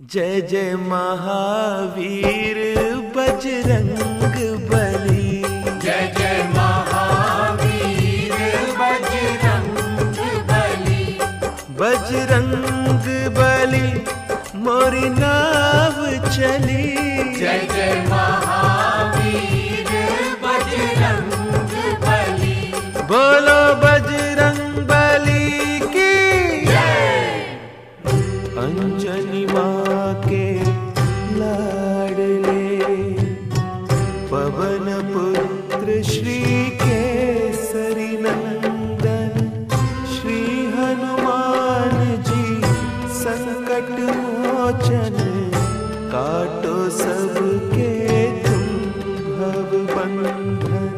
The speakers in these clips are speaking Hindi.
जय जय महावीर बजरंग बली। जय जय महावीर बजरंग बली। बजरंग बली मोरी नाव चली। जय जय महावीर बजरंग बली। बोलो बजरंग बली की जय। अंजनी माँ के लाडले पवन पुत्र श्री केसरी नंदन श्री हनुमान जी संकट मोचन काटो सबके तुम भव बंधन।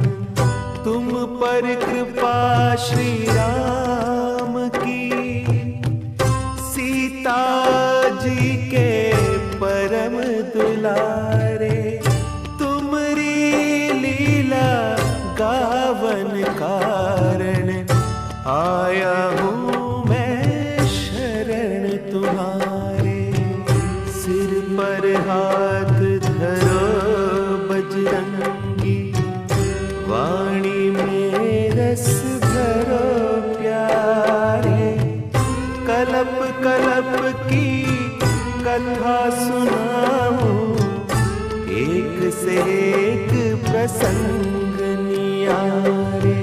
तुम पर कृपा श्री राम की सीता जी के परम दुलारे। तुमरी लीला गावन कारण आया हूँ मैं शरण तुम्हारे। सिर पर हाथ धरो बजरंगी वाणी में रस भरो प्यारे। कलप कलप की कथा सुनाऊं एक से एक प्रसंग नियारे।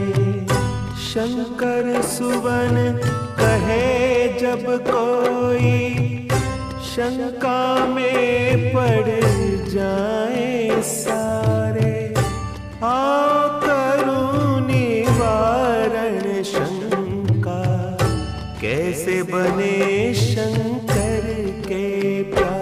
शंकर सुवन कहे जब कोई शंका में पड़ जाए सारे। आओ करूं निवारण शंका कैसे बने शंकर के प्यारे।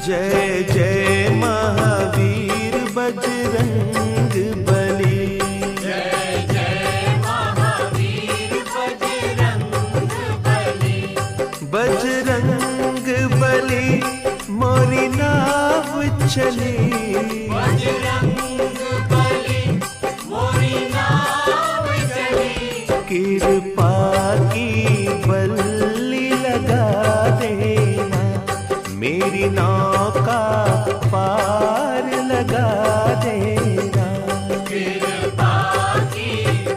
जय जय महावीर बजरंग बली। जय जय महावीर बजरंग बली। बजरंग बली मोरी नाव चली। बजरंग बली मोरी नाव चली। कृपा की बल्ली लगा देना मेरी नौका पार लगा देना। कृपा की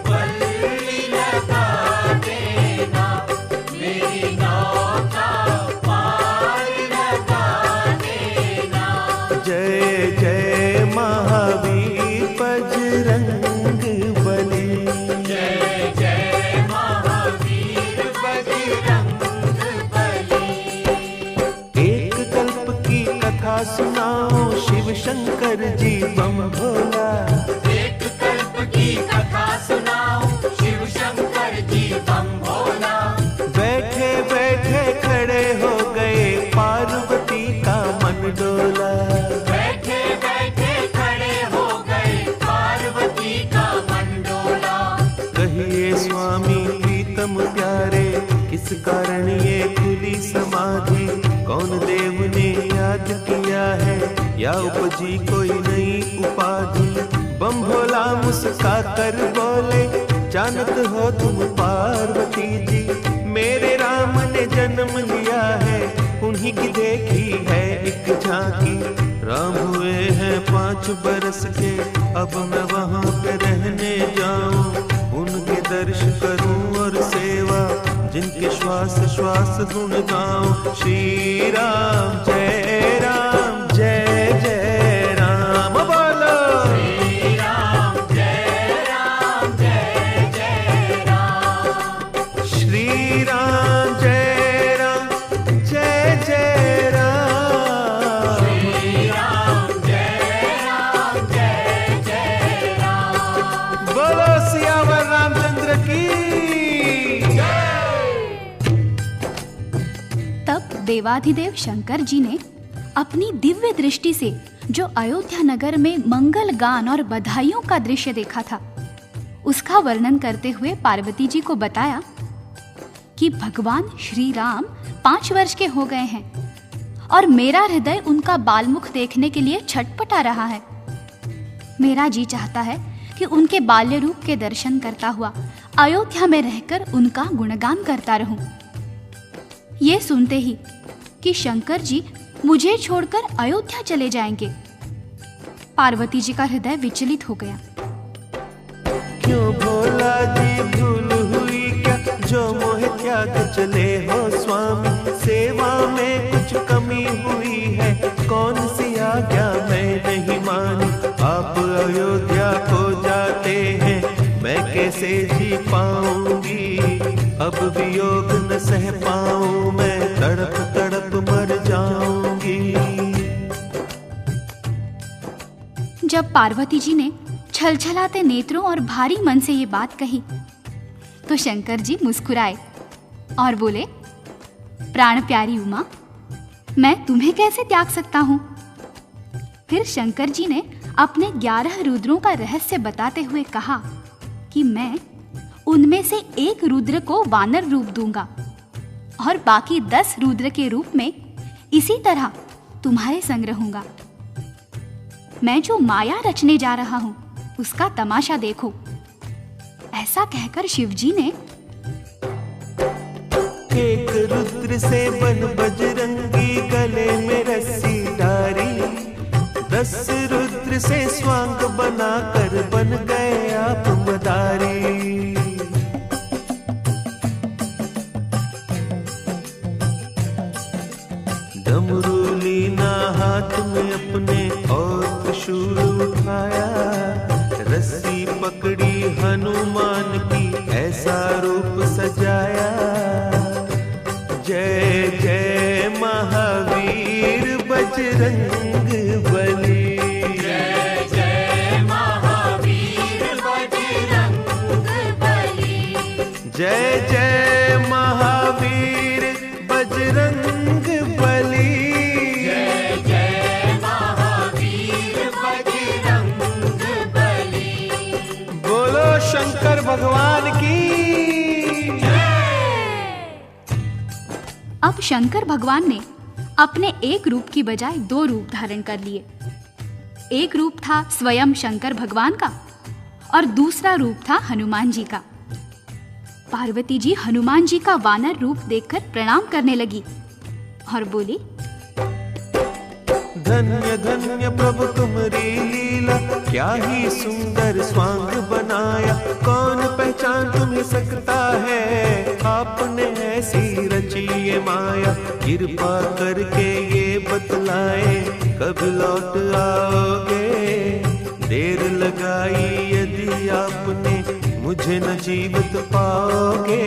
बल्ली लगा देना मेरी नौका पार लगा देना। जय जय महावीर बजरंग बली। जय जय महावीर बजरंग बली। एक कल्प की कथा सुनाओ शिव शंकर जी बम भोला। एक कल्प की कथा सुनाओ शिव शंकर जी बम भोला। बैठे बैठे खड़े हो गए पार्वती का मन डोला। बैठे बैठे खड़े हो गए पार्वती का मन डोला। कहिए स्वामी प्रीतम प्यारे किस कारण ये खुली समाधि। कौन देव ने याद किया है या उपजी कोई नई उपाधि। बम भोला मुस्का कर बोले जानत हो तुम पार्वती जी। मेरे राम ने जन्म लिया है उन्हीं की देखी है एक झांकी। राम हुए हैं 5 बरस के अब मैं वहाँ पे रहने जाऊं। उनके दर्श करूं और सेवा जिनके श्वास श्वास गुण गाऊं। श्री राम जय राम जय जय राम बोलो। श्री राम जय राम जय जय राम। श्री राम जय राम जय जय राम। श्री राम जय राम जय जय राम। बोलो सियावर रामचंद्र की। तब देवाधिदेव शंकर जी ने अपनी दिव्य दृष्टि से जो अयोध्या नगर में मंगल गान और बधाइयों का दृश्य देखा था उसका वर्णन करते हुए पार्वती जी को बताया कि भगवान श्री राम 5 वर्ष के हो गए हैं और मेरा हृदय उनका बालमुख देखने के लिए छटपटा रहा है। मेरा जी चाहता है कि उनके बाल्य रूप के दर्शन करता हुआ अयोध्या में रहकर उनका गुणगान करता रहूं। ये सुनते ही कि शंकर जी मुझे छोड़कर अयोध्या चले जाएंगे, पार्वती जी का हृदय विचलित हो गया। क्यों भोला जी भूल हुई क्या, जो मोह त्याग चले हो स्वामी, सेवा में कुछ कमी हुई है, कौन सी आज्ञा मैं नहीं मानी, आप अयोध्या को जाते हैं, मैं कैसे जी पाऊंगी, अब वियोग न सह पाऊं, मैं तड़प तड़प मर जाऊंगी। जब पार्वती जी ने छलछलाते नेत्रों और भारी मन से ये बात कही तो शंकर जी मुस्कुराए और बोले, प्राण प्यारी उमा, मैं तुम्हें कैसे त्याग सकता हूं। फिर शंकर जी ने अपने 11 रुद्रों का रहस्य बताते हुए कहा कि मैं उनमें से एक रुद्र को वानर रूप दूंगा और बाकी 10 रुद्र के रूप में इसी तरह तुम्हारे संग रहूंगा। मैं जो माया रचने जा रहा हूं उसका तमाशा देखो। ऐसा कहकर शिवजी ने एक रुद्र से बन बजरंगी, गले में रस्सी डारी, 10 रुद्र से स्वांग बनाकर बन गए आप मदारी। डमरू लीना हाथ में अपने और त्रिशूल उठाया, रस्सी पकड़ी हनुमान की ऐसा रूप सजाया। जय जय महावीर बजरंग बली, जय जय महावीर बजरंग बली, जय जय महावीर बजरंग बली, जय जय महावीर बजरंग बली। बोलो शंकर भगवान की। अब शंकर भगवान ने अपने एक रूप की बजाय 2 रूप धारण कर लिए। एक रूप था स्वयं शंकर भगवान का और दूसरा रूप था हनुमान जी का। पार्वती जी हनुमान जी का वानर रूप देखकर प्रणाम करने लगी और बोली, धन्य धन्य प्रभु तुम्हारी लीला, क्या ही सुंदर स्वांग बनाया, कौन पहचान तुम्हें सकता है, आपने ऐसी रची ये माया, कृपा करके ये बतलाए कब लौट आओगे, देर लगाई यदि आपने मुझे न जीवित पाओगे।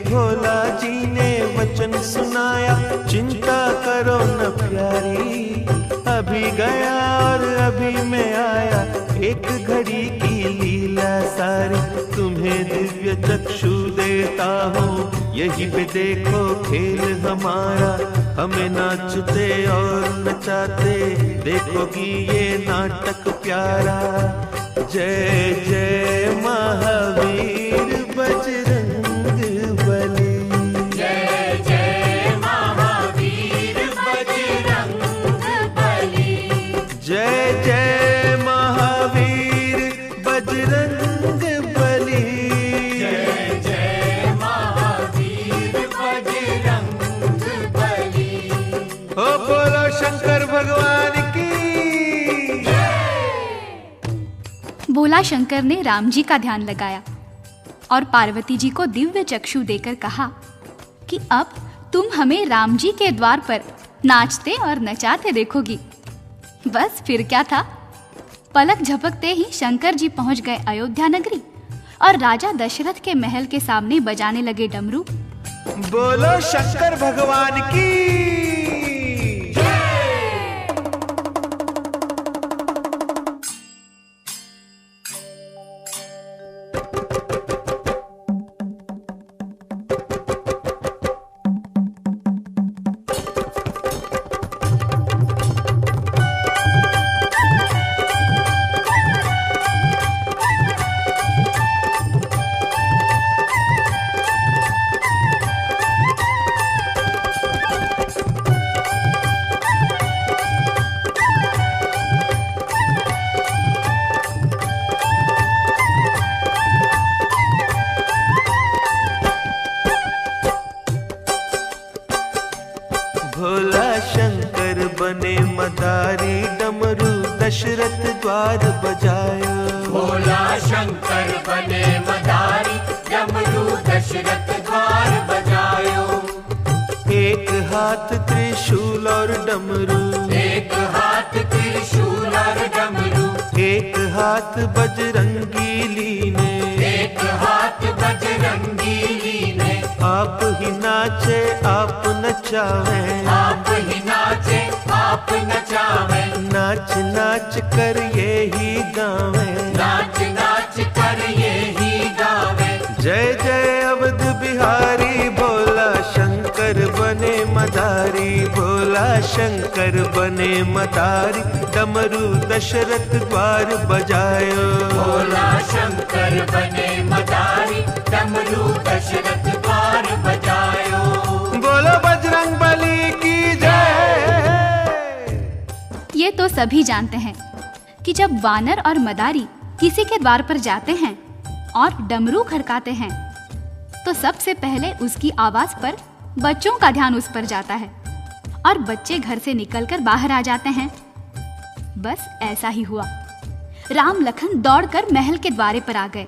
भोला जी ने वचन सुनाया, चिंता करो न प्यारी, अभी गया और अभी मैं आया, एक घड़ी की लीला सारी, तुम्हें दिव्य चक्षु देता हूँ, यही पे देखो खेल हमारा, हमें नाचते और नचाते देखोगी ये नाटक प्यारा। जय जय महावीर बजरंग बली, जय जय महावीर बजरंग बली, जय जय महावीर बजरंग बली, जय जय महावीर बजरंग बली। ओ बोलो शंकर भगवान की। बोला शंकर ने राम जी का ध्यान लगाया और पार्वती जी को दिव्य चक्षु देकर कहा कि अब तुम हमें राम जी के द्वार पर नाचते और नचाते देखोगी। बस फिर क्या था, पलक झपकते ही शंकर जी पहुंच गए अयोध्या नगरी और राजा दशरथ के महल के सामने बजाने लगे डमरू। बोलो शंकर भगवान की। दशरथ द्वार बजायो। भोला शंकर बने मदारी, डमरू दशरथ द्वार बजायो। एक हाथ त्रिशूल और डमरू, एक हाथ त्रिशूल और डमरू, एक हाथ बजरंगी लीने, एक हाथ बजरंगी लीने। आप ही नाचे आप नचावे, आप ही नाचे आप नचावे, नाच नाच कर ये ही गावे, नाच नाच कर ये ही गावे। जय जय अवध बिहारी, भोला शंकर बने मदारी, भोला शंकर बने मदारी, डमरू दशरथ द्वार बजायो। भोला शंकर बने मदारी, डमरू दशरथ द्वार बजायो। बोलो बजरंग बली की जय। ये तो सभी जानते हैं कि जब वानर और मदारी किसी के द्वार पर जाते हैं और डमरू खड़काते हैं तो सबसे पहले उसकी आवाज पर बच्चों का ध्यान उस पर जाता है और बच्चे घर से निकलकर बाहर आ जाते हैं। बस ऐसा ही हुआ। राम लखन दौड़कर महल के द्वारे पर आ गए।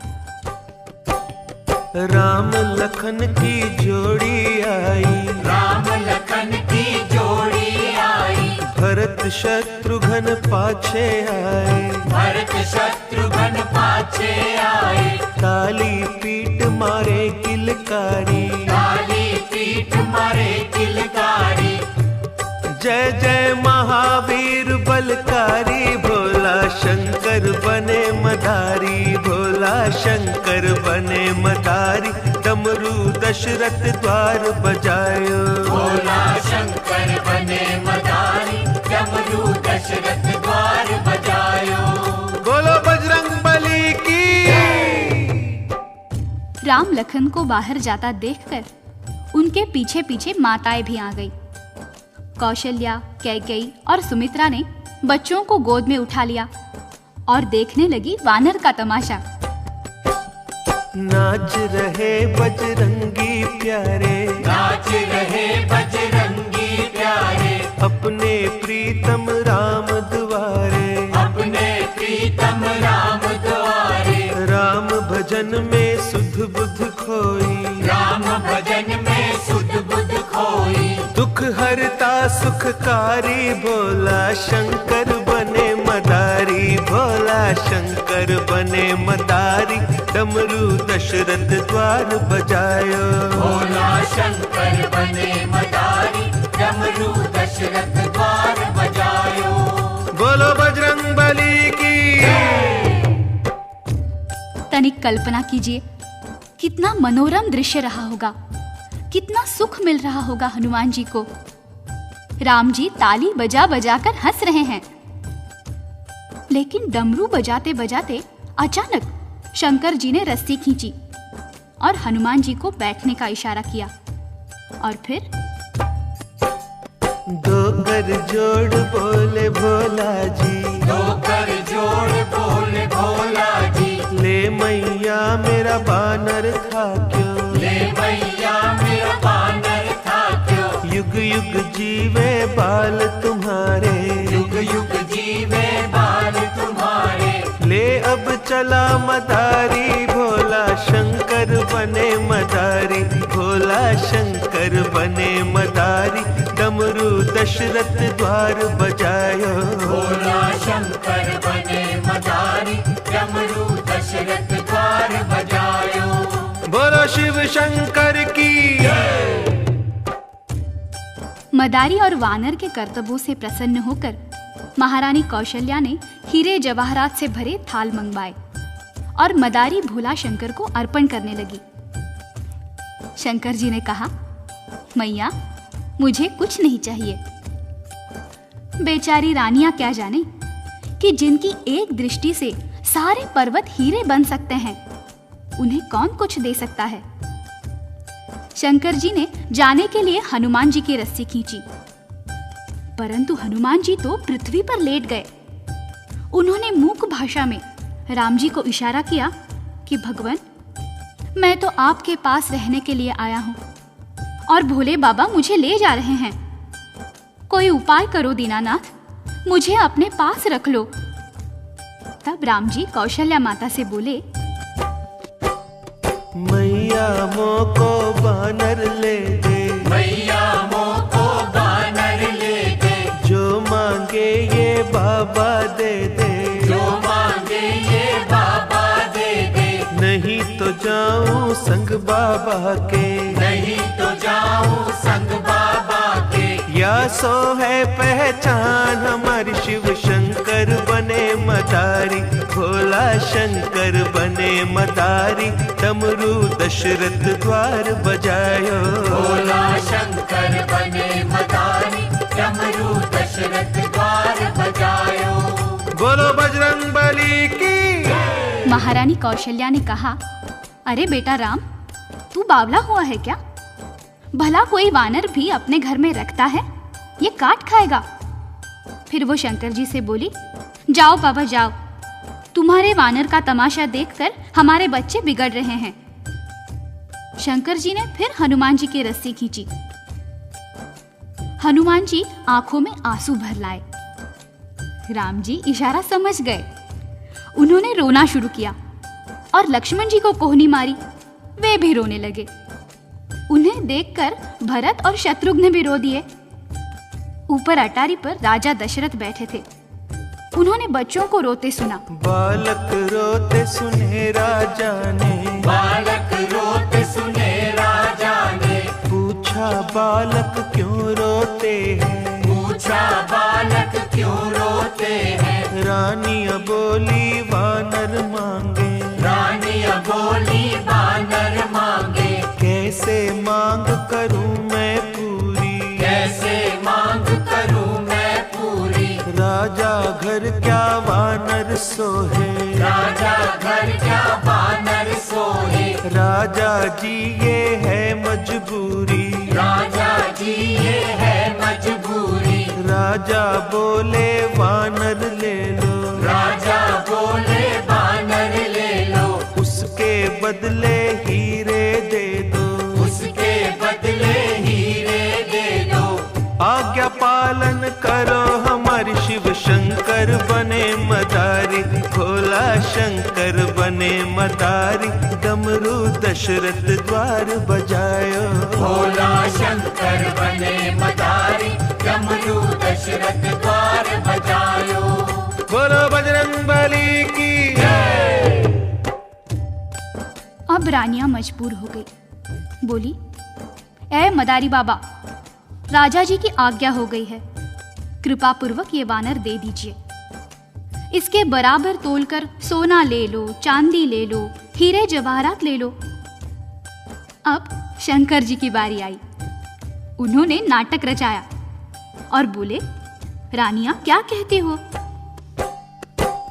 राम लखन की जोड़ी आई, राम लखन की जोड़ी आई, भरत शत्रुघ्न पाछे आए, भरत शत्रुघ्न पाछे आए। ताली पीट मारे किलकारी, काली पीठ मारे किलकारी। जय जय महावीर बलकारी, भोला शंकर बने मदारी, भोला शंकर बने मदारी, डमरू दशरथ द्वार बजायो। भोला शंकर बने मदारी, डमरू दशरथ द्वार बजायो। बोलो बजरंग बली की। राम लखन को बाहर जाता देखकर उनके पीछे पीछे माताएं भी आ गई। कौशल्या, कैकेयी और सुमित्रा ने बच्चों को गोद में उठा लिया और देखने लगी वानर का तमाशा। नाच रहे बजरंगी प्यारे, नाच रहे बजरंगी प्यारे, अपने प्रीतम राम द्वारे, अपने प्रीतम राम द्वारे। राम भजन में सुध बुध खोई, राम भजन में सुध बुध खोई। दुख हरता सुखकारी, भोला शंकर बने मदारी, भोला शंकर बने मदारी, डमरू दशरथ द्वार बजायो। भोला शंकर बने मदारी, डमरू दशरथ द्वार बजायो। बोलो बजरंग बली की। तनिक कल्पना कीजिए कितना मनोरम दृश्य रहा होगा, कितना सुख मिल रहा होगा हनुमान जी को। राम जी ताली बजा बजा कर हंस रहे हैं, लेकिन डमरू बजाते बजाते अचानक शंकर जी ने रस्सी खींची और हनुमान जी को बैठने का इशारा किया और फिर दो कर जोड़ बोले भोला जी, दो कर जोड़ बोले भोला जी। ले मैया मेरा बानर था क्यों, ले मैया मेरा बानर था क्यों। युग युग जीवे बाल तुम्हारे, युग युग जीवे बाल तुम्हारे। ले अब चला मदारी, भोला शंकर बने मदारी, भोला शंकर बने मदारी, डमरू दशरथ द्वार बजायो। भोला शंकर बने मदारी, डमरू दशरथ द्वार बजायो। बोलो शिव शंकर की। मदारी और वानर के कर्तव्यों से प्रसन्न होकर महारानी कौशल्या ने हीरे जवाहरात से भरे थाल मंगवाए और मदारी भोला शंकर को अर्पण करने लगी। शंकर जी ने कहा, मैया मुझे कुछ नहीं चाहिए। बेचारी रानियां क्या जाने कि जिनकी एक दृष्टि से सारे पर्वत हीरे बन सकते हैं, उन्हें कौन कुछ दे सकता है। शंकर जी ने जाने के लिए हनुमान जी की रस्सी खींची, परंतु हनुमान जी तो पृथ्वी पर लेट गए। उन्होंने मूक भाषा में राम जी को इशारा किया कि भगवान, मैं तो आपके पास रहने के लिए आया हूं और भोले बाबा मुझे ले जा रहे हैं। कोई उपाय करो दीनानाथ, मुझे अपने पास रख लो तब राम जी कौशल्या माता से बोले, मैया मोको बानर ले दे, मैया मोको बानर ले दे, जो मांगे ये बाबा दे दे, जो मांगे ये बाबा दे दे, नहीं तो जाऊं संग बाबा के, नहीं तो जाऊं संग बाबा के। या सो है पहचान हमारी शिव शंकर बने मदारी, भोला शंकर बने मदारी, डमरू दशरथ द्वार बजायो, भोला शंकर बने मदारी, डमरू दशरथ द्वार बजायो। बोलो बजरंग बली की। महारानी कौशल्या ने कहा, अरे बेटा राम, तू बावला हुआ है क्या? भला कोई वानर भी अपने घर में रखता है? ये काट खाएगा। फिर वो शंकर जी से बोली, जाओ बाबा जाओ, तुम्हारे वानर का तमाशा देखकर हमारे बच्चे बिगड़ रहे हैं। शंकर जी ने फिर हनुमान जी की रस्सी खींची। हनुमान जी आंखों में आंसू भर लाए। राम जी इशारा समझ गए। उन्होंने रोना शुरू किया और लक्ष्मण जी को कोहनी मारी। वे भी रोने लगे। उन्हें देखकर भरत और शत्रुघ्न भी रो दिए। ऊपर अटारी पर राजा दशरथ बैठे थे। उन्होंने बच्चों को रोते सुना। बालक रोते सुने राजा ने, बालक रोते सुने राजा ने, पूछा बालक क्यों रोते हैं, पूछा बालक क्यों रोते हैं। रानिया बोली वानर मांगे, रानिया बोली वानर मांगे, कैसे मांग करूं मैं पूरी, कैसे मांग करूं मैं पूरी। राजा घर क्या वानर सोहे, राजा घर क्या वानर सोहे, राजा जी ये है मजबूरी, राजा जी ये है मजबूरी। राजा बोले वानर ले लो, राजा बोले वानर ले लो, उसके बदले हीरे दे दो, उसके बदले हीरे दे दो। आज्ञा पालन करो हमारी शिव शंकर बने मदारी, भोला शंकर बने मदारी, डमरू दशरथ द्वार बजायो, भोला शंकर बने मदारी, डमरू दशरथ द्वार बजायो। बोलो बजरंग बली की। अब रानियां मजबूर हो गई। बोली, ए मदारी बाबा, राजा जी की आज्ञा हो गई है, कृपा पूर्वक ये वानर दे दीजिए। इसके बराबर तोलकर सोना ले लो, चांदी ले लो, हीरे जवाहरात ले लो। अब शंकर जी की बारी आई। उन्होंने नाटक रचाया और बोले, रानियां क्या कहती हो?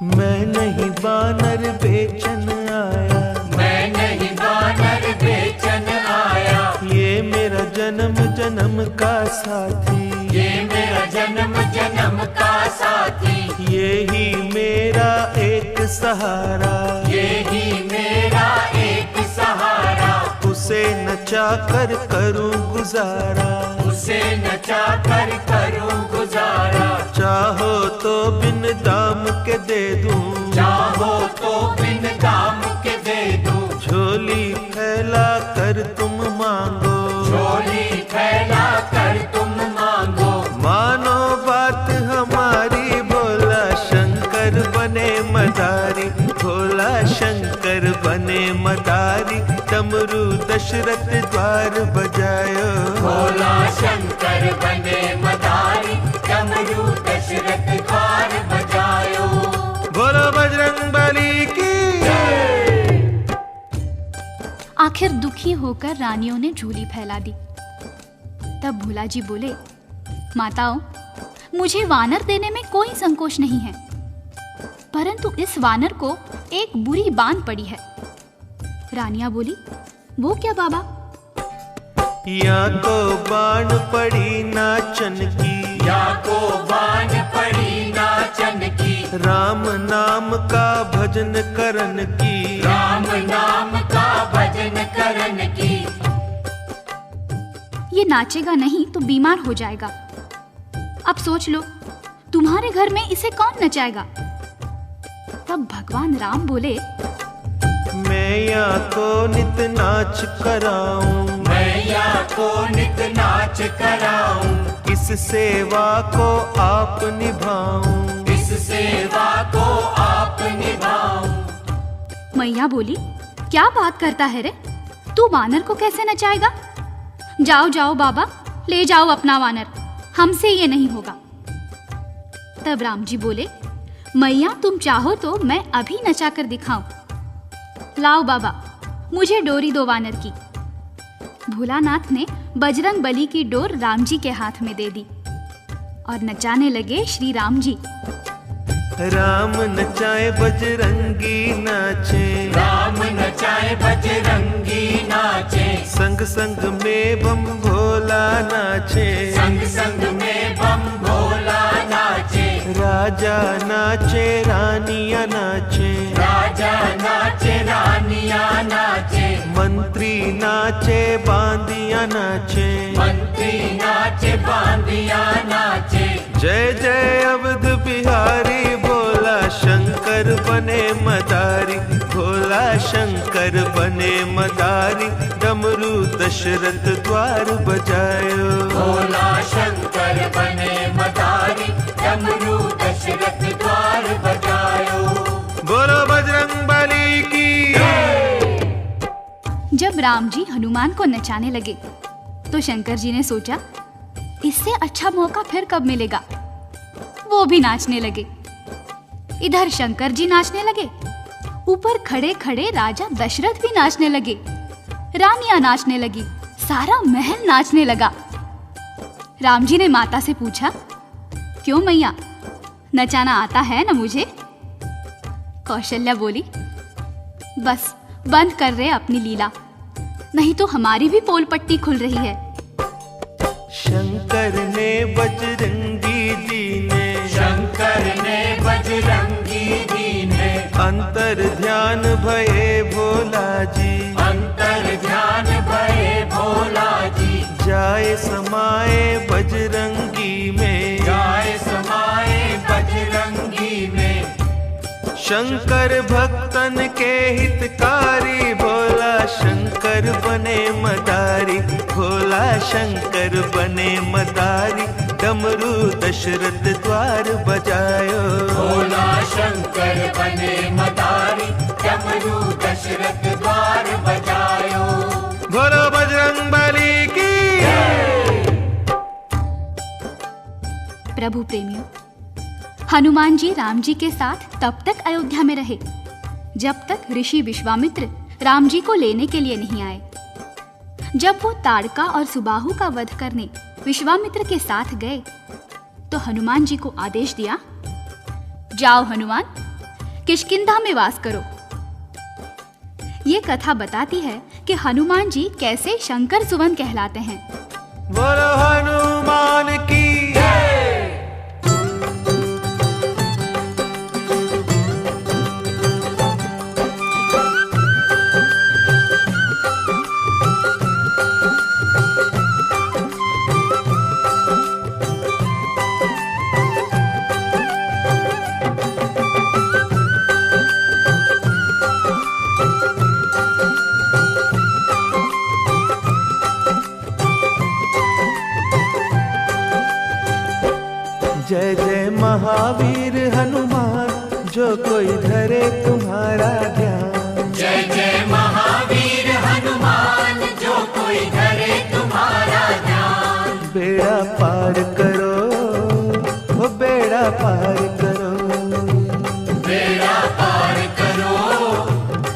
मैं नहीं वानर बेचन आया, मैं नहीं वानर बेचन आया, ये मेरा जन्म जन्म का साथी, ये मेरा जन्म जन्म का साथी, ये ही मेरा एक सहारा, ये ही मेरा एक सहारा। उसे नचा कर करूं गुजारा, उसे नचा कर करूं गुजारा। चाहो तो बिन दाम के दे दूं, चाहो तो बिन दाम के दे दूं, झोली फैला कर तुम मांगो, झोली फैला कर तुम मांगो। मानो बात हमारी, भोला शंकर बने मदारी, भोला शंकर बने मदारी, डमरू दशरथ द्वार बजायो, भोला शंकर बने मदारी, डमरू दशरथ द्वार बजायो। बोलो बजरंग बली की। आखिर दुखी होकर रानियों ने झोली फैला दी। तब भोला जी बोले, माताओं, मुझे वानर देने में कोई संकोच नहीं है, परंतु इस वानर को एक बुरी बान पड़ी है। रानियां बोली, वो क्या बाबा? या को बाण पड़ी नाचन की, या को बान पड़ी नाचन की, राम नाम का भजन करन की, राम नाम का भजन करन की। ये नाचेगा नहीं तो बीमार हो जाएगा। अब सोच लो, तुम्हारे घर में इसे कौन नचाएगा? तब भगवान राम बोले, मैया को नित नाच कराऊं, मैया को नित नाच कराऊं, इस सेवा को आप निभाऊं, इस सेवा को आप निभाऊं। मैया बोली, क्या बात करता है रे, तू वानर को कैसे नचाएगा? जाओ जाओ बाबा, ले जाओ अपना वानर, हमसे ये नहीं होगा। तब राम जी बोले, मैया तुम चाहो तो मैं अभी नचा कर दिखाऊं। लाओ बाबा, मुझे डोरी दो वानर की। भोलानाथ ने बजरंग बली की डोर राम जी के हाथ में दे दी और नचाने लगे श्री राम जी। राम नचाए बजरंगी नाचे, राम नचाए बजरंगी नाचे, संग संग में बम भोला नाचे, संग संग में बम भोला नाचे, राजा नाचे रानियां नाचे, राजा नाचे रानियां नाचे, मंत्री नाचे बांदियां नाचे, मंत्री नाचे बांदियां नाचे। जय जय अवध बिहारी, भोला शंकर बने मदारी, भोला शंकर बने मदारी, डमरू दशरथ द्वार बजायो, भोला शंकर बने मदारी, डमरू दशरथ द्वार बजायो। बोलो बजरंग बली की। जब राम जी हनुमान को नचाने लगे तो शंकर जी ने सोचा, इससे अच्छा मौका फिर कब मिलेगा। वो भी नाचने लगे। इधर शंकर जी नाचने लगे, ऊपर खड़े खड़े राजा दशरथ भी नाचने लगे, रानियां नाचने लगी, सारा महल नाचने लगा। राम जी ने माता से पूछा, क्यों मैया, नचाना आता है ना मुझे? कौशल्या बोली, बस बंद कर रहे अपनी लीला, नहीं तो हमारी भी पोल पट्टी खुल रही है। शंकर ने बजरंगी दीने, शंकर ने बजरंगी दीने, अंतर ध्यान भये भोला जी, अंतर ध्यान भये भोला जी, जाए समाए बजरंगी में, जाए समाए बजरंगी में। शंकर भक्तन के हितकारी, भोला शंकर बने मदारी, भोला शंकर बने मदारी, डमरू दशरथ द्वार बजायो, भोला शंकर बने मदारी, डमरू दशरथ द्वार बजायो। बोलो बजरंग बली की। प्रभु प्रेमियों, हनुमान जी राम जी के साथ तब तक अयोध्या में रहे जब तक ऋषि विश्वामित्र राम जी को लेने के लिए नहीं आए। जब वो ताड़का और सुबाहु का वध करने विश्वामित्र के साथ गए तो हनुमान जी को आदेश दिया, जाओ हनुमान, किष्किंधा में वास करो। ये कथा बताती है कि हनुमान जी कैसे शंकर सुवन कहलाते हैं। बोलो हनुमान की। जय जय महावीर हनुमान, जो कोई धरे तुम्हारा ध्यान, जय जय महावीर हनुमान, जो कोई धरे तुम्हारा ध्यान। बेड़ा पार करो, वो बेड़ा पार करो, बेड़ा पार करो,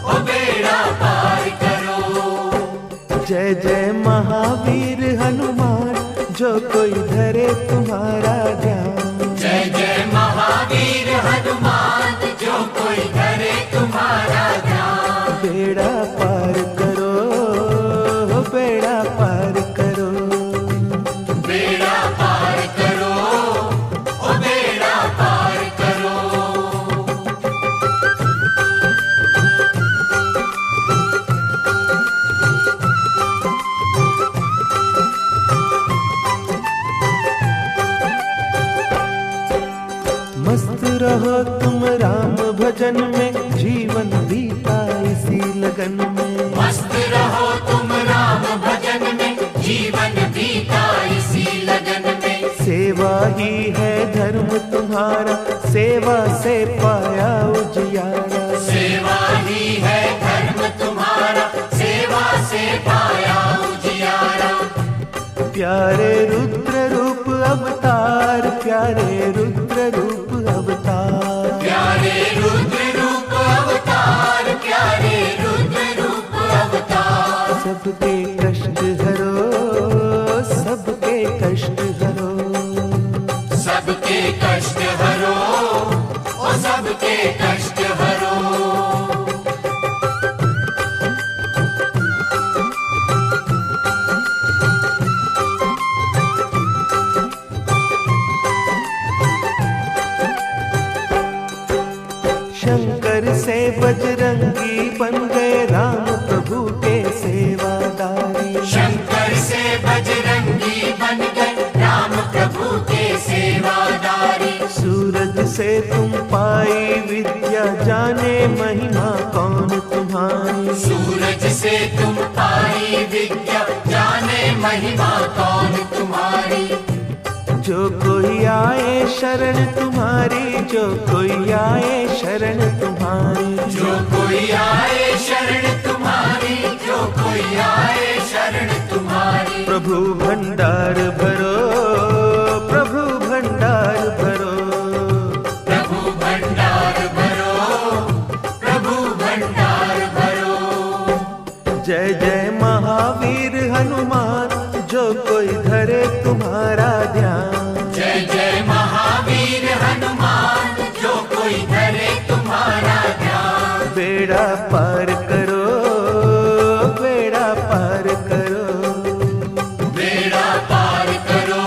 ओ बेड़ा पार करो। जय जय महावीर हनुमान, जो कोई धरे तुम्हारा ध्यान, जय जय महावीर हनुमान, जो कोई धरे तुम्हारा ध्यान। बेड़ा पार करो, बेड़ा पार करो, बेड़ा पार करो, ओ बेड़ा पार करो। में। मस्त रहो तुम राम भजन में, जीवन बीता इसी लगन में। सेवा ही है धर्म तुम्हारा, सेवा से पाया उजियारा। सेवा ही है धर्म तुम्हारा, सेवा से पाया उजियारा। प्यारे रुद्र रूप अवतार, प्यारे रुद्र रूप अवतार। प्यारे रुद्र रूप अवतार, प्यारे रुद्र रूप अवतार। सबके कष्ट हरो, सबके कष्ट हरो। सबके कष्ट हरो, ओ सबके कष्ट हरो। शंकर से बजरंगी बन गए राम प्रभु के सेवादारी। शंकर से बजरंगी बन गए राम प्रभु के सेवादारी। सूरज से तुम पाई विद्या, जाने महिमा कौन तुम्हारी। सूरज से तुम पाई विद्या, जाने महिमा कौन तुम्हारी। जो कोई आए शरण तुम्हारी, जो कोई आए शरण तुम्हारी। जो कोई आए शरण तुम्हारी, जो कोई आए शरण तुम्हारी। प्रभु भंडार भरो, प्रभु भंडार भरो। प्रभु भंडार भरो, प्रभु भंडार भरो। जय जय महावीर हनुमान, जो कोई धरे तुम्हारा ध्यान। जय जय महावीर हनुमान, जो कोई धरे तुम्हारा ध्यान। बेड़ा पार करो, बेड़ा पार करो। बेड़ा पार करो,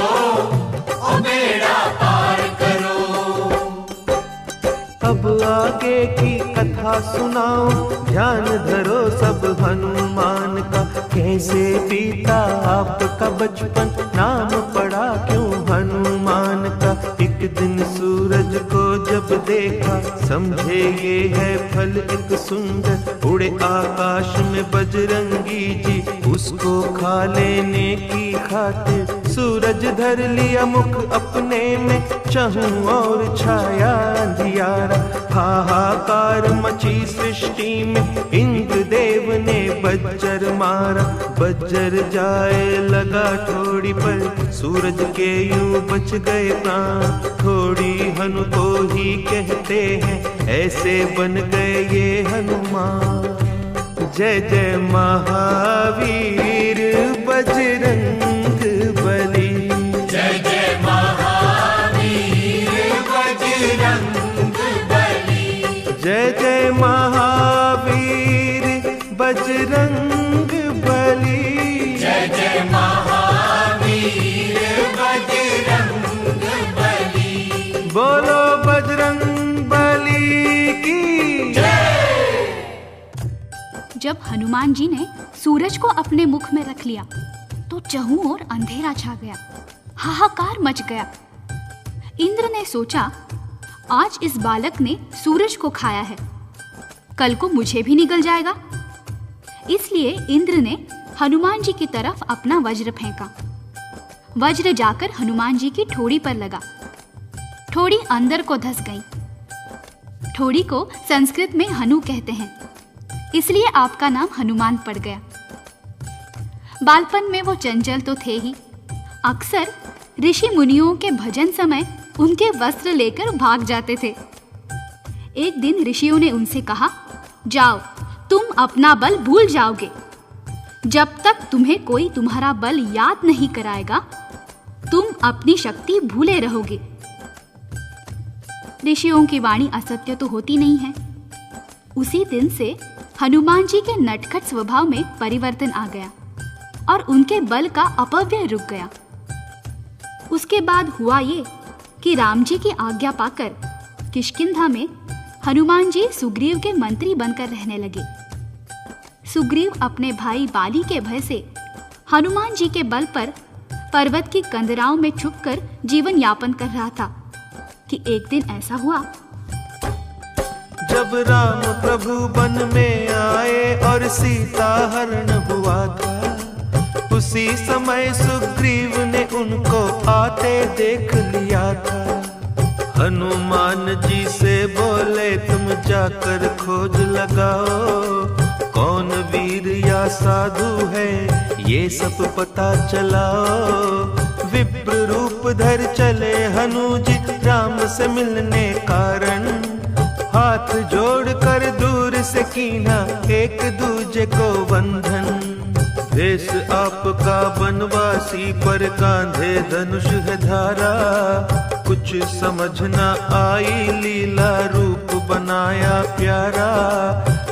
ओ बेड़ा पार करो। अब आगे की कथा सुनाओ, ध्यान धरो सब हनुमान का। कैसे बीता आपका बचपन, नाम पड़ा क्यों हनुमान का। एक दिन सूरज को जब देखा, समझे ये है फल एक सुंदर। उड़े आकाश में बजरंगी जी, उसको खा लेने की खातिर। सूरज धर लिया मुख अपने में, चहूं और छाया अंधियारा। हाहाकार मची सृष्टि में, इंद्र देव ने बज्जर मारा। बज्जर जाए लगा ठोड़ी पर, सूरज के यूं बच गए प्राण। ठोड़ी हनु को ही कहते हैं, ऐसे बन गए ये हनुमान। जय जय महावीर बजरंग बली। जय जय महावीर बजरंग बली। जय जय महावीर बजरंग बली। जय जय महावीर बजरंग बली। बोलो बजरंग बली की जय। जब हनुमान जी ने सूरज को अपने मुख में रख लिया तो चहु ओर अंधेरा छा गया, हाहाकार मच गया। इंद्र ने सोचा, आज इस बालक ने सूरज को खाया है, कल को मुझे भी निगल जाएगा। इसलिए इंद्र ने हनुमान जी की तरफ अपना वज्र फेंका। वज्र जाकर हनुमान जी की ठोड़ी पर लगा। ठोड़ी अंदर को धंस गई। ठोड़ी को संस्कृत में हनु कहते हैं, इसलिए आपका नाम हनुमान पड़ गया। बालपन में वो चंचल तो थे ही, अक्सर ऋषि मुनियों के भजन समय उनके वस्त्र लेकर भाग जाते थे। एक दिन ऋषियों ने उनसे कहा, जाओ, तुम अपना बल भूल जाओगे। जब तक तुम्हें कोई तुम्हारा बल याद नहीं कराएगा, तुम अपनी शक्ति भूले रहोगे। ऋषियों की वाणी असत्य तो होती नहीं है। उसी दिन से हनुमान जी के नटखट स्वभाव में परिवर्तन आ गया और उनके बल का अपव्यय रुक गया। उसके बाद हुआ ये कि राम जी की आज्ञा पाकर किष्किंधा में हनुमान जी सुग्रीव के मंत्री बनकर रहने लगे। सुग्रीव अपने भाई बाली के भय से हनुमान जी के बल पर पर्वत की कंदराओं में छुपकर जीवन यापन कर रहा था कि एक दिन ऐसा हुआ। जब राम प्रभु वन में आए और सीता हरण हुआ था, उसी समय सुग्रीव ने उनको आते देख लिया था। हनुमान जी से बोले तुम जाकर खोज लगाओ, कौन वीर या साधु है ये सब पता चलाओ। विप्र रूप धर चले हनुजी राम से मिलने कारण, हाथ जोड़कर दूर से कीना एक दूजे को बंधन। देश आपका बनवासी पर कांधे धनुष है धारा, कुछ समझ न आई लीला रूप बनाया प्यारा।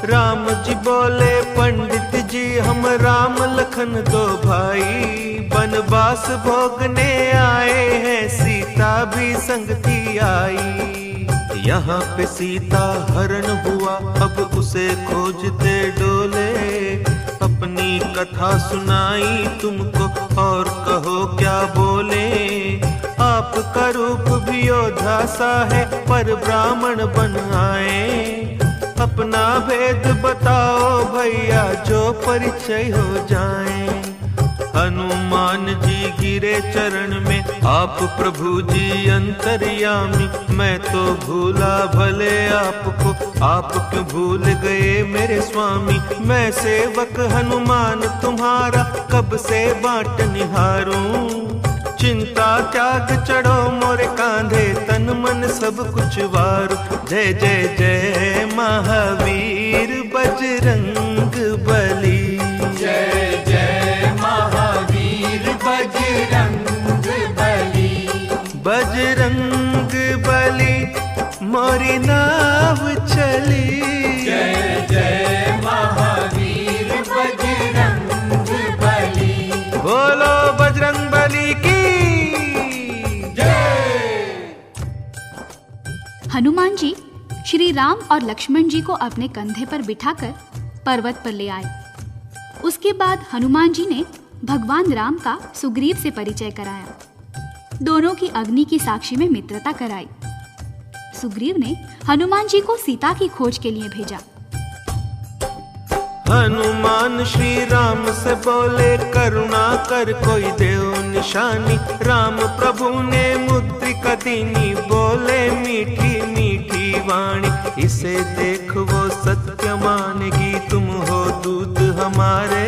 राम जी बोले पंडित जी हम राम लखन दो भाई, बनवास भोगने आए हैं सीता भी संग थी आई। यहाँ पे सीता हरण हुआ अब उसे खोजते डोले, अपनी कथा सुनाई तुमको और कहो क्या बोले। आपका रूप भी योद्धा सा है पर ब्राह्मण बन आए, अपना भेद बताओ भैया जो परिचय हो जाए। हनुमान जी गिरे चरण में आप प्रभु जी अंतर्यामी, मैं तो भूला भले आपको आप क्यों भूल गए मेरे स्वामी। मैं सेवक हनुमान तुम्हारा कब से बाट निहारूं, चिंता त्याग चढ़ो मोरे कांधे तन मन सब कुछ वारू। जय जय जय महावीर बजरंग बली, जय जय महावीर बजरंग बली। बजरंग बली मोरी नाव चली, जय जय महावीर बजरंग बली। बोलो बजरंग बली की हनुमान जी श्री राम और लक्ष्मण जी को अपने कंधे पर बिठाकर पर्वत पर ले आए। उसके बाद हनुमान जी ने भगवान राम का सुग्रीव से परिचय कराया। दोनों की अग्नि की साक्षी में मित्रता कराई। सुग्रीव ने हनुमान जी को सीता की खोज के लिए भेजा। हनुमान श्री राम से बोले करुणा कर कोई देव निशानी। राम प्रभु ने मुद्रिका दीनी बोले मीठी मीठी वाणी। इसे देख वो सत्य मानेगी तुम हो दूत हमारे।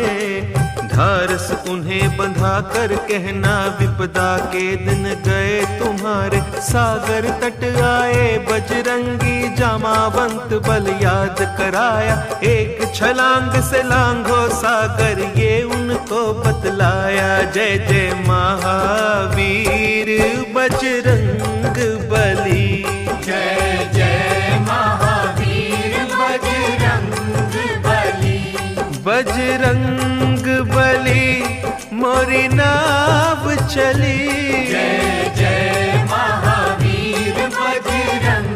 धारस उन्हें बंधा कर कहना विपदा के दिन गए तुम्हारे। सागर तट आए बजरंगी जामावंत बल याद कराया। एक छलांग से लांघो सागर ये उनको बतलाया। जय जय महावीर बजरंग बली, जय जय महावीर बजरंग बली। बजरंग बली मोरी नाव चली। जय जय महावीर बजरंग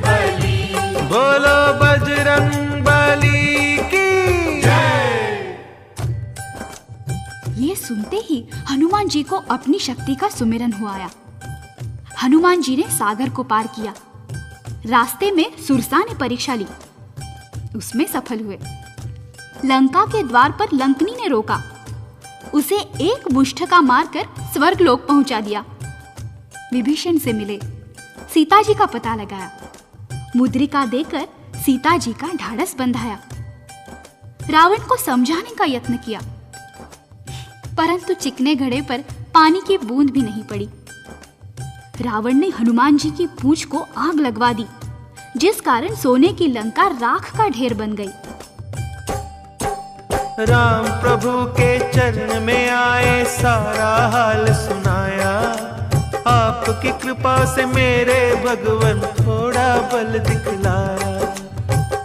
बली। बोलो बजरंग बली की जय। ये सुनते ही हनुमान जी को अपनी शक्ति का सुमिरन हुआ आया। हनुमान जी ने सागर को पार किया। रास्ते में सुरसा ने परीक्षा ली, उसमें सफल हुए। लंका के द्वार पर लंकनी ने रोका, उसे एक मुष्ठका मारकर स्वर्गलोक पहुंचा दिया। विभीषण से मिले, सीता जी का पता लगाया। मुद्रिका देकर सीता जी का ढाढ़स बंधाया। रावण को समझाने का यत्न किया, परंतु चिकने घड़े पर पानी की बूंद भी नहीं पड़ी। रावण ने हनुमान जी की पूंछ को आग लगवा दी, जिस कारण सोने की लंका राख का ढेर बन गई। राम प्रभु के चरण में आए सारा हाल सुनाया। आपकी कृपा से मेरे भगवन थोड़ा बल दिखलाया।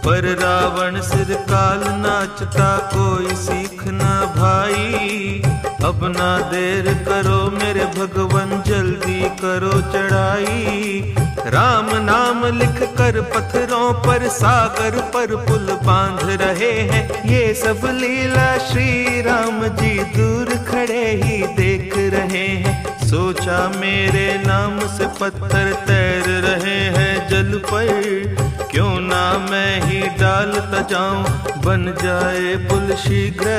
पर रावण सिर काल नाचता कोई सीख न भाई। अब ना देर करो मेरे भगवन जल्दी करो चढ़ाई। राम नाम लिख कर पत्थरों पर सागर पर पुल बांध रहे हैं। ये सब लीला श्री राम जी दूर खड़े ही देख रहे हैं। सोचा मेरे नाम से पत्थर तैर रहे हैं जल पर। क्यों ना मैं ही डालता जाऊं बन जाए पुल शीघ्र।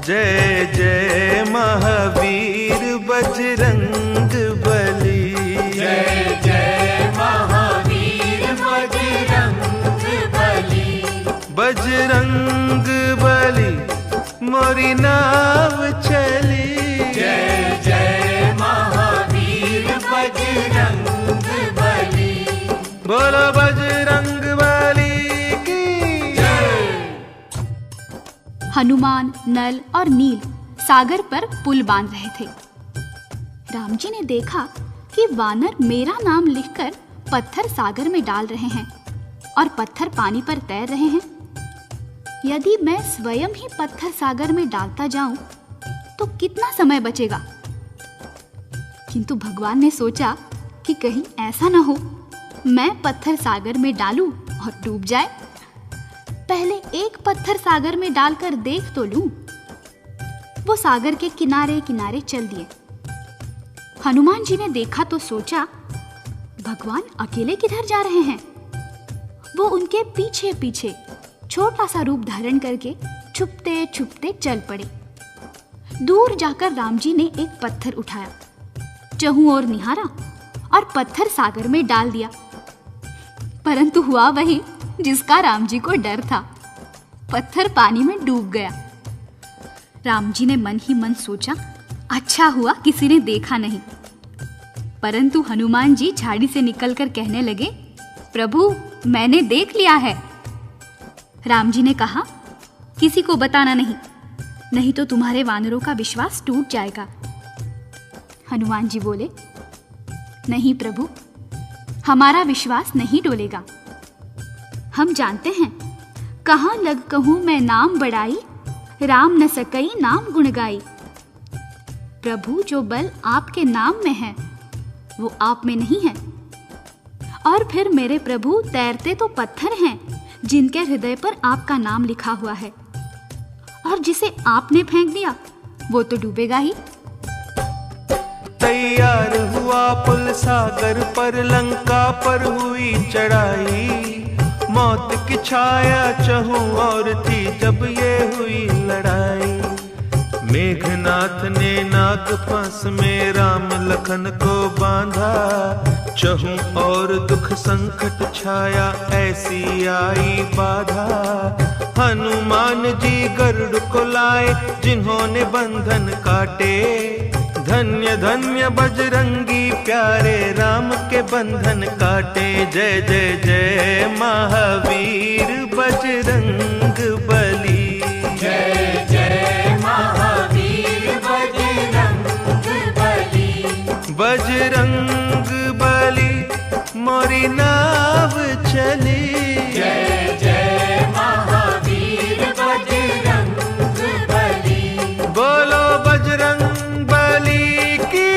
जय जय महावीर बजरंग बली, जय जय महावीर बजरंग बली। बजरंग बली मोरी नाव चली। जय जय महावीर बजरंग बली। बोलो बजरंग बली की जय। हनुमान, नल और नील सागर पर पुल बांध रहे थे। राम जी ने देखा कि वानर मेरा नाम लिखकर पत्थर सागर में डाल रहे हैं और पत्थर पानी पर तैर रहे हैं। यदि मैं स्वयं ही पत्थर सागर में डालता जाऊं तो कितना समय बचेगा। किंतु भगवान ने सोचा कि कहीं ऐसा ना हो मैं पत्थर सागर में डालूं और डूब जाए। पहले एक पत्थर सागर में डालकर देख तो लूं। वो सागर के किनारे किनारे चल दिए। हनुमान जी ने देखा तो सोचा भगवान अकेले किधर जा रहे हैं। वो उनके पीछे पीछे छोटा सा रूप धारण करके छुपते छुपते चल पड़े। दूर जाकर राम जी ने एक पत्थर उठाया, चहुं ओर निहारा और पत्थर सागर में डाल दिया। परंतु हुआ वही जिसका राम जी को डर था। पत्थर पानी में डूब गया। राम जी ने मन ही मन सोचा अच्छा हुआ किसी ने देखा नहीं। परंतु हनुमान जी झाड़ी से निकलकर कहने लगे प्रभु मैंने देख लिया है। राम जी ने कहा किसी को बताना नहीं, नहीं तो तुम्हारे वानरों का विश्वास टूट जाएगा। हनुमान जी बोले नहीं प्रभु, हमारा विश्वास नहीं डोलेगा। हम जानते हैं कहाँ लग कहूं मैं नाम बढ़ाई, राम न सकई नाम गुण गाई। प्रभु जो बल आपके नाम में है वो आप में नहीं है। और फिर मेरे प्रभु तैरते तो पत्थर हैं जिनके हृदय पर आपका नाम लिखा हुआ है, और जिसे आपने फेंक दिया वो तो डूबेगा ही। तैयार हुआ पुल सागर पर, लंका पर हुई चढ़ाई। मौत की छाया चहु और थी जब ये हुई लड़ाई। मेघनाथ ने नाग फांस में राम लखन को बांधा। चहु और दुख संकट छाया ऐसी आई बाधा। हनुमान जी गरुड़ को लाए जिन्होंने बंधन काटे। धन्य धन्य बजरंगी प्यारे राम के बंधन काटे। जय जय जय महावीर बजरंग बली। जय जय महावीर बजरंग बली। बजरंग बली मोरी नाव चली। जय जय महावीर बजरंग बली। बोलो बजरंग बली की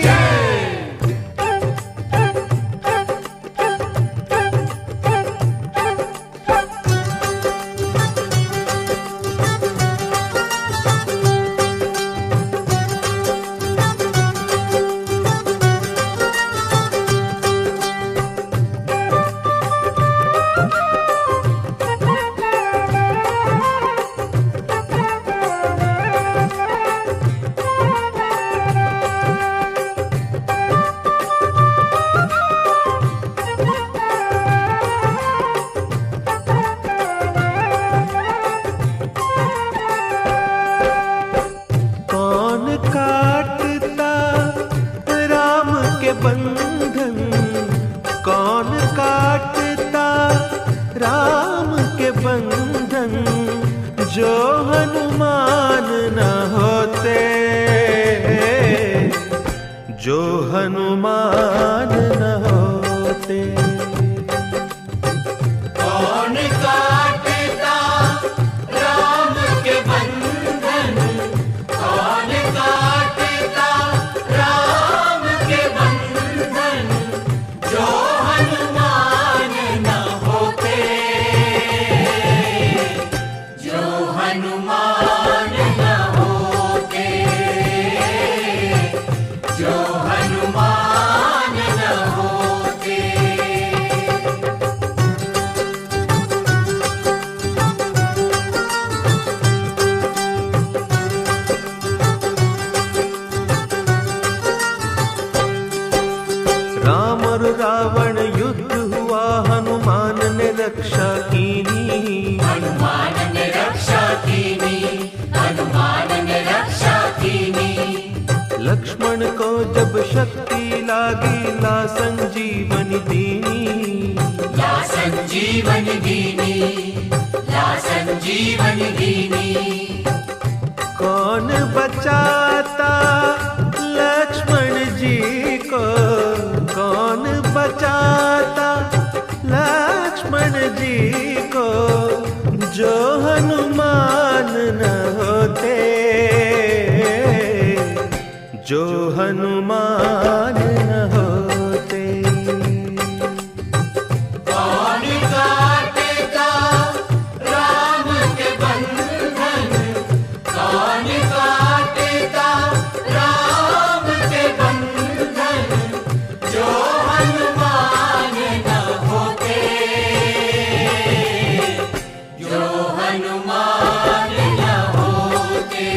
जय। बंधन कौन काटता राम के बंधन। जो हनुमान न होते, जो हनुमान न होते। कौन काटता राम के बंधन। कौन काटता राम के बंधन। जो हनुमान न होते, जो हनुमान न होते, जो हनुमान न होते। संजीवन दीनी, ला संजीवन दीनी। कौन बचाता लक्ष्मण जी को, कौन बचाता लक्ष्मण जी को, जो हनुमान न होते, जो हनुमान न होते। कौन काटेगा राम के बंधन, कौन काटेगा राम के बंधन, जो हनुमान न होते, जो हनुमान न होते,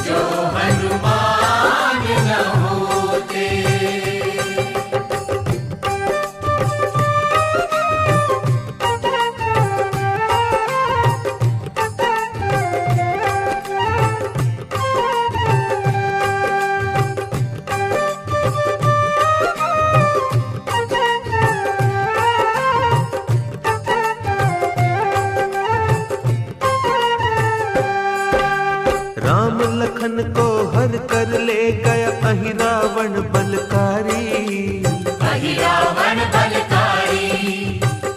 जो हनुमान न होते। राम लखन को हर कर ले गया अहि रावण बलकारी, अहि रावण बलकारी,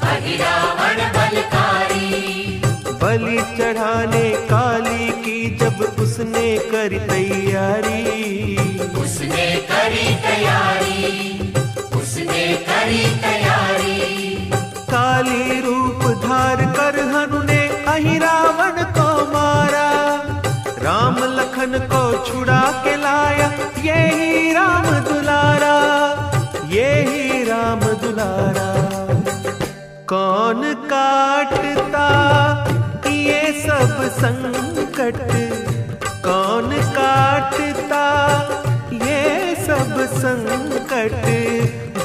अहि रावण बलकारी। बलि चढ़ाने काली की जब उसने करी तैयारी, उसने करी तैयारी, उसने करी तैयारी। काली रूप धार कर हनु ने अहि रावण को मारा, राम लखन को छुड़ा के लाया, यही राम दुलारा, यही राम दुलारा। कौन काटता ये सब संकट, कौन काटता ये सब संकट,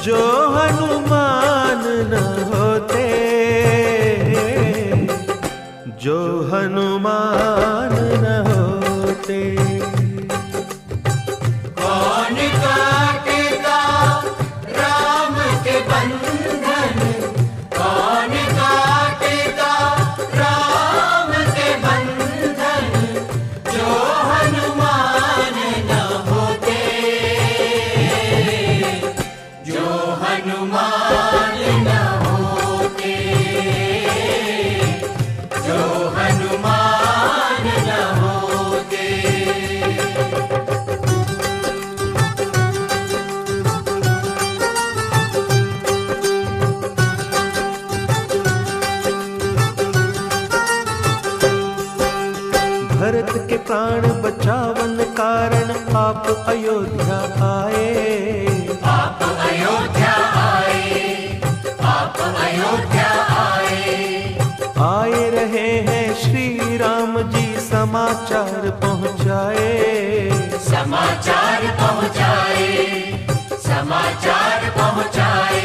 जो हनुमान न होते, जो हनुमान न होते। कौन काटेगा राम के बंधन, कौन काटेगा राम के बंधन, जो हनुमान न होते, जो हनुमान न होते, जो हनुमान न होते। भरत के प्राण बचावन कारण आप अयोध्या आए, आप अयोध्या आए, आप अयोध्या आए। आए रहे हैं श्री राम जी समाचार पहुँचाए, समाचार पहुँचाए, समाचार पहुँचाए।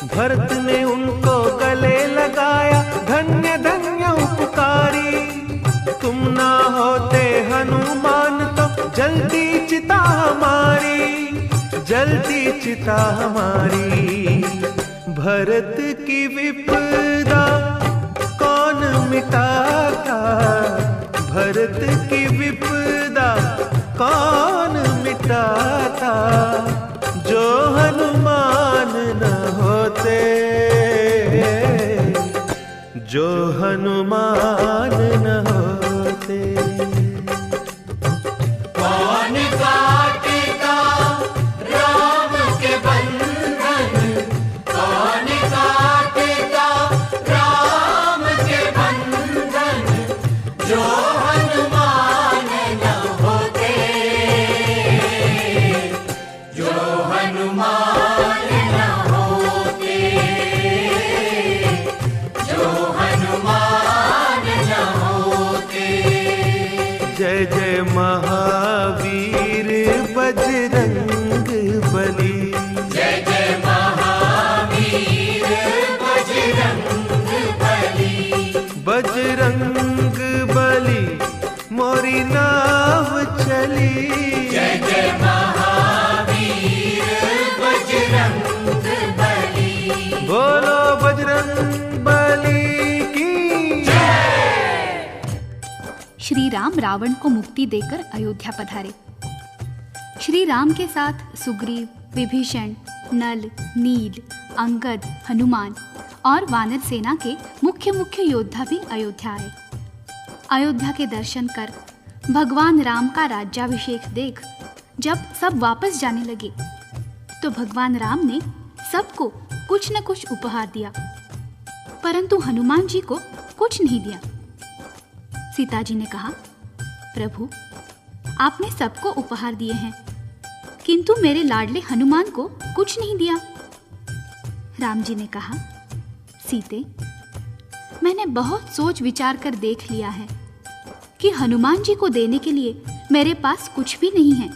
भरत ने उनको गले लगाया, धन्य धन्य उपकारी, तुम ना होते हनुमान तो जल्दी चिता हमारी, जल्दी चिता हमारी। भरत की विपदा कौन मिटाता, भरत की विपदा कौन मिटाता, जो हनुमान न होते, जो हनुमान न होते। कौन काटेगा राम के बंधन, कौन काटेगा राम के बंधन, जो हनुमान न होते, जो हनुमान न होते, जो हनुमान न होते। जय जय महावीर बजरंग बली, जय जय महावीर बजरंग बली, बजरंग बली मोरी नाव चली। जय जय महावीर बजरंग बली। बोल श्री राम रावण को मुक्ति देकर अयोध्या पधारे। श्री राम के साथ सुग्रीव, विभीषण, नल, नील, अंगद, हनुमान और वानर सेना के मुख्य योद्धा भी अयोध्या आए। अयोध्या के दर्शन कर, भगवान राम का राज्याभिषेक देख जब सब वापस जाने लगे तो भगवान राम ने सबको कुछ न कुछ उपहार दिया, परंतु हनुमान जी को कुछ नहीं दिया। सीता जी ने कहा, प्रभु, आपने सबको उपहार दिए हैं, किंतु मेरे लाडले हनुमान को कुछ नहीं दिया। राम जी ने कहा, सीते, मैंने बहुत सोच विचार कर देख लिया है कि हनुमान जी को देने के लिए मेरे पास कुछ भी नहीं है।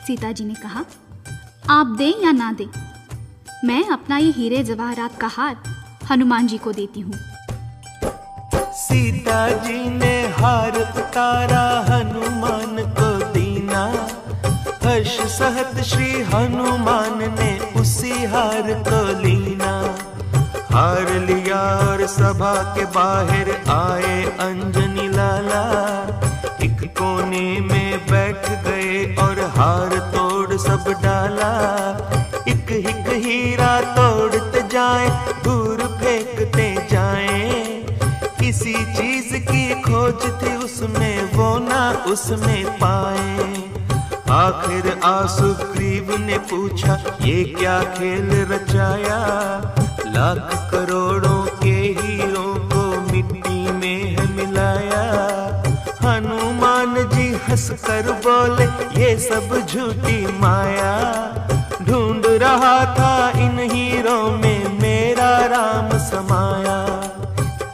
सीता जी ने कहा, आप दें या ना दें, मैं अपना ये हीरे जवाहरात का हार हनुमान जी को देती हूँ। सीता जी ने हार उतारा, हनुमान को दीना। हर्ष सहत श्री हनुमान ने उसी हार को लीना। हार लिया और सभा के बाहर आए अंजनी लाला। एक कोने में बैठ गए और हार तोड़ सब डाला। एक एक हीरा तोड़ते जाए, दूर फेंकते जाए। किसी चीज की खोज थी उसमें, वो ना उसमें पाए। आखिर सुग्रीव ने पूछा, ये क्या खेल रचाया। लाख करोड़ों के हीरों को मिट्टी में है मिलाया। हनुमान जी हंसकर बोले, ये सब झूठी माया। ढूंढ रहा था इन हीरों में मेरा राम समाया।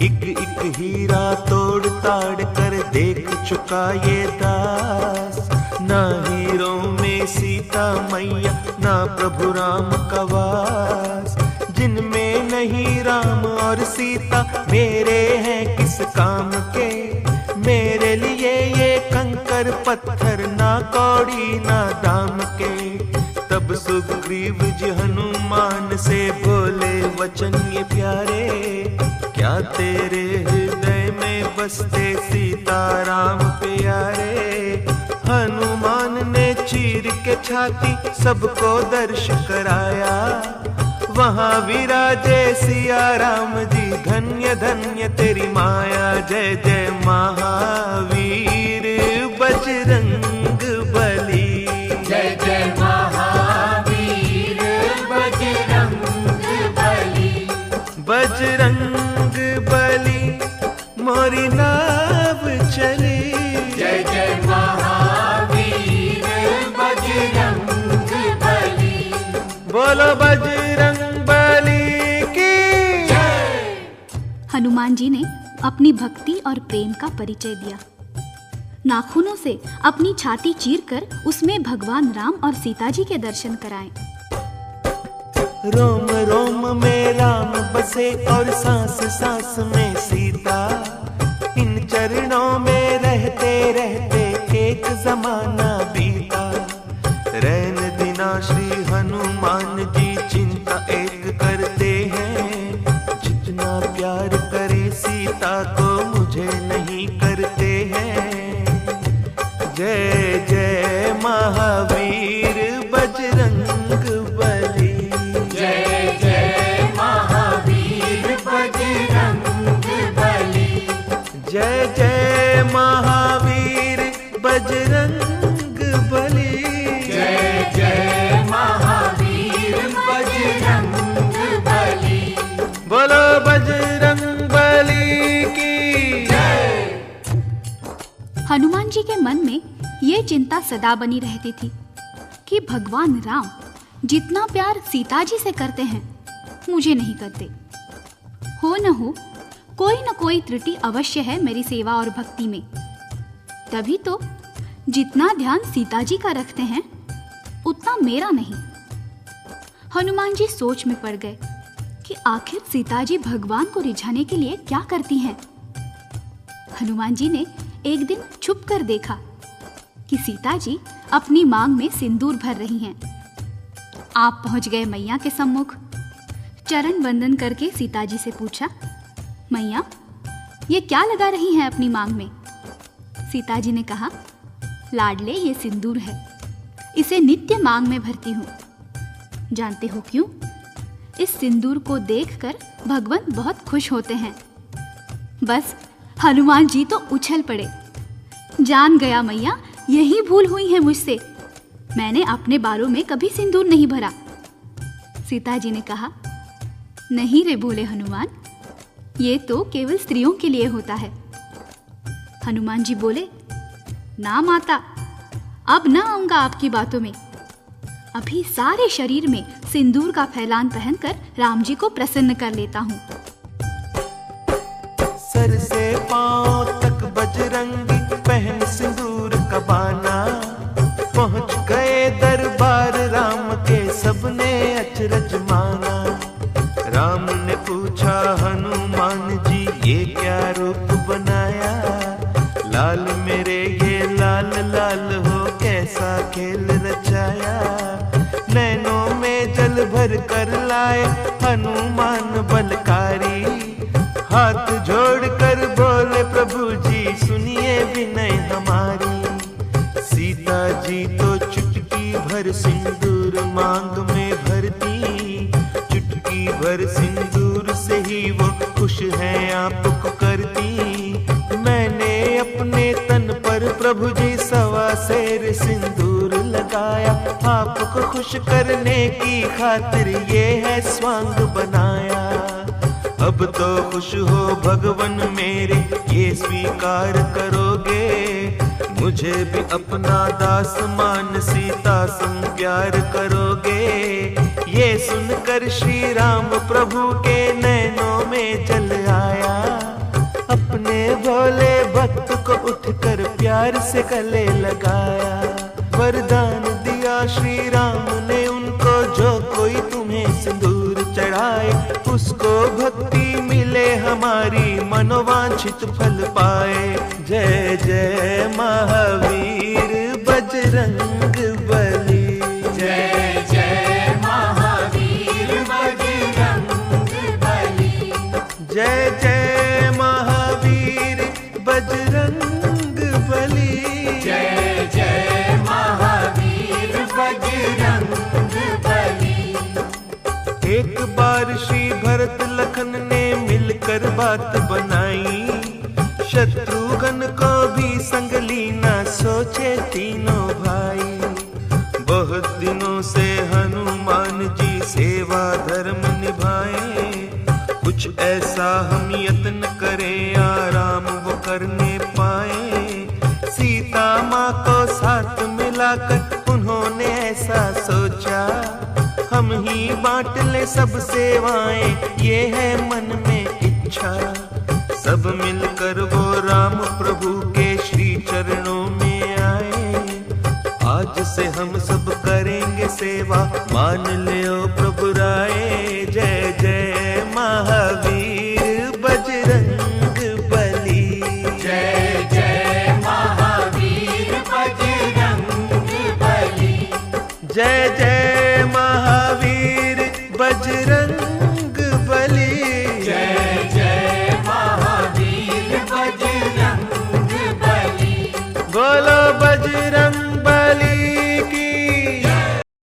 एक एक हीरा तोड़ ताड़ कर देख चुका ये दास। ना हीरों में सीता मैया, ना प्रभु राम का वास। जिनमें नहीं राम और सीता, मेरे हैं किस काम के। मेरे लिए ये कंकर पत्थर, ना कौड़ी ना दाम के। तब सुग्रीव जी हनुमान से बोले वचन ये प्यारे। क्या तेरे हृदय में बसते सीताराम प्यारे। हनुमान ने चीर के छाती सबको दर्श कराया। वहाँ विराजे सिया राम जी, धन्य धन्य तेरी माया। जय जय महावीर बजरंग बली। जय जय महावीर बजरंग बली। बजरंग बली मोरी नाव चली। जय जय महावीर बजरंग बली। बोलो बजरंग बली की जय। हनुमान जी ने अपनी भक्ति और प्रेम का परिचय दिया। नाखूनों से अपनी छाती चीरकर उसमें भगवान राम और सीता जी के दर्शन कराएं। रोम रोम में राम बसे और सांस सांस में सीता। इन चरणों में रहते रहते एक जमाना बीता। रैन दिना श्री हनुमान जी चिंता एक करते हैं। जितना प्यार करे सीता को मुझे नहीं करते हैं। जय जय महावीर बजरंग बली। जय जय महावीर बजरंग बली। जय जय महावीर बजरंग बली। जय जय महावीर बजरंग बली। बोलो बजरंग बली की जय। हनुमान जी के मन में ये चिंता सदा बनी रहती थी कि भगवान राम जितना प्यार सीता जी से करते हैं, मुझे नहीं करते। हो न कोई त्रुटि अवश्य है मेरी सेवा और भक्ति में। तभी तो जितना ध्यान सीता जी का रखते हैं, उतना मेरा नहीं। हनुमान जी सोच में पड़ गए कि आखिर सीता जी भगवान को रिझाने के लिए क्या करती हैं। हनुमान जी ने एक दिन छुप कर देखा कि सीता जी अपनी मांग में सिंदूर भर रही हैं। आप पहुंच गए मैया के सम्मुख। चरण वंदन करके सीता जी से पूछा, मैया, ये क्या लगा रही हैं अपनी मांग में? सीता जी ने कहा, लाडले ये सिंदूर है, इसे नित्य मांग में भरती हूँ। जानते हो क्यों? इस सिंदूर को देखकर भगवान बहुत खुश होते हैं। बस हनुमान जी तो उछल पड़े। जान गया मैया, यही भूल हुई है मुझसे, मैंने अपने बालों में कभी सिंदूर नहीं भरा। सीता जी ने कहा, नहीं रे भोले हनुमान, ये तो केवल स्त्रियों के लिए होता है। हनुमान जी बोले, ना माता, अब ना आऊंगा आपकी बातों में। अभी सारे शरीर में सिंदूर का फैलान पहनकर राम जी को प्रसन्न कर लेता हूँ। सर से पांव तक बजरंगी पहन सिंदूर का बाना, पहुंच गए दरबार राम के, सबने अचरज माना। राम ने पूछा, हनुमान जी ये क्या रूप बनाया? लाल मेरे ये लाल लाल हो, कैसा खेल रचाया? नैनों में जल भर कर लाए हनुमान बलकारी, हाथ जोड़ कर बोले, प्रभु जी सुनिए विनय हमारी। सीता जी तो चुटकी भर सिंदूर मांग में भरती, चुटकी भर सिंदूर से ही वो खुश हैं आपको करती। मैंने अपने तन पर प्रभु जी 1.25 सेर सिंदूर लगाया, आपको खुश करने की खातिर ये है स्वांग बनाया। अब तो खुश हो भगवन मेरे, ये स्वीकार करोगे? मुझे भी अपना दास मान सीता संग प्यार करोगे? ये सुनकर श्री राम प्रभु के नैनों में जल आया, अपने भोले भक्त को उठकर प्यार से गले लगाया। वरदान दिया श्री राम ने उनको, जो कोई तुम्हें सिंदूर चढ़ाए, उसको भक्ति मिले हमारी, मनोवांछित फल पाए। जय जय महावीर बजरंग बली, जय जय महावीर बजरंग बली, जय जय महावीर बजरंग बली, जय जय महावीर बजरंग बली। एक बार श्री भरत लखन ने मिलकर बात बनाई, शत्रुघ्न को भी संग लीना सोचे तीनों भाई। बहुत दिनों से हनुमान जी सेवा धर्म निभाए, कुछ ऐसा हम यत्न करें आराम वो करने पाए। सीता माँ को साथ मिलाकर उन्होंने ऐसा सोचा, हम ही बांट ले सब सेवाएं, ये है मन में इच्छा। सब मिलकर वो राम प्रभु के श्री चरणों में आए, आज से हम सब करेंगे सेवा, मान ले ओ प्रभु राय। जय जय महावीर बजरंग बली, जय जय महावीर बजरंग बली, जय जय महावीर बजरंग